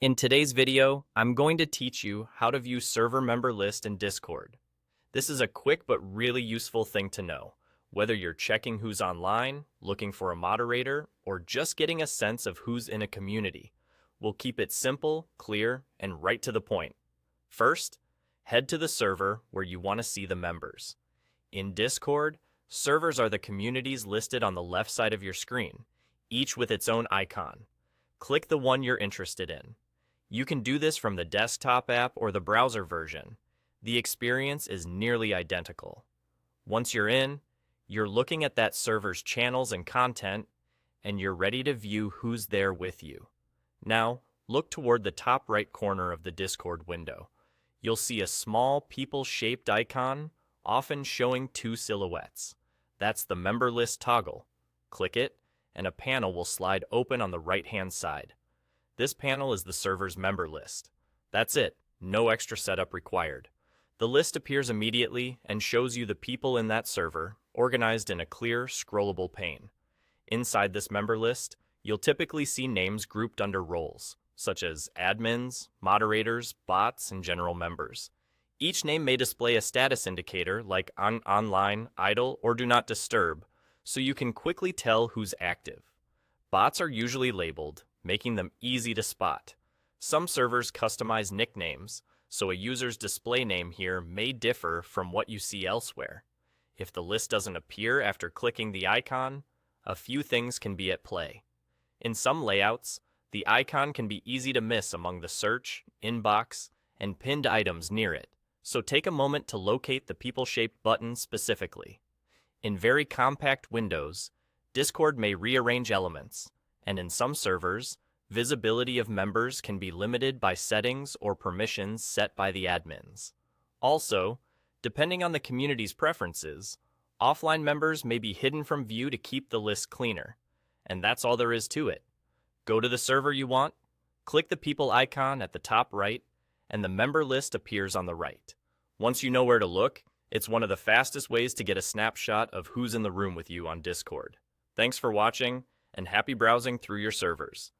In today's video, I'm going to teach you how to view server member list in Discord. This is a quick but really useful thing to know, whether you're checking who's online, looking for a moderator, or just getting a sense of who's in a community. We'll keep it simple, clear, and right to the point. First, head to the server where you want to see the members. In Discord, servers are the communities listed on the left side of your screen, each with its own icon. Click the one you're interested in. You can do this from the desktop app or the browser version. The experience is nearly identical. Once you're in, you're looking at that server's channels and content, and you're ready to view who's there with you. Now, look toward the top right corner of the Discord window. You'll see a small people-shaped icon, often showing two silhouettes. That's the member list toggle. Click it, and a panel will slide open on the right-hand side. This panel is the server's member list. That's it, no extra setup required. The list appears immediately and shows you the people in that server, organized in a clear, scrollable pane. Inside this member list, you'll typically see names grouped under roles, such as admins, moderators, bots, and general members. Each name may display a status indicator like online, idle, or do not disturb, so you can quickly tell who's active. Bots are usually labeled, making them easy to spot. Some servers customize nicknames, so a user's display name here may differ from what you see elsewhere. If the list doesn't appear after clicking the icon, a few things can be at play. In some layouts, the icon can be easy to miss among the search, inbox, and pinned items near it, so take a moment to locate the people-shaped button specifically. In very compact windows, Discord may rearrange elements, and in some servers, visibility of members can be limited by settings or permissions set by the admins. Also, depending on the community's preferences, offline members may be hidden from view to keep the list cleaner. And that's all there is to it. Go to the server you want, click the people icon at the top right, and the member list appears on the right. Once you know where to look, it's one of the fastest ways to get a snapshot of who's in the room with you on Discord. Thanks for watching, and happy browsing through your servers.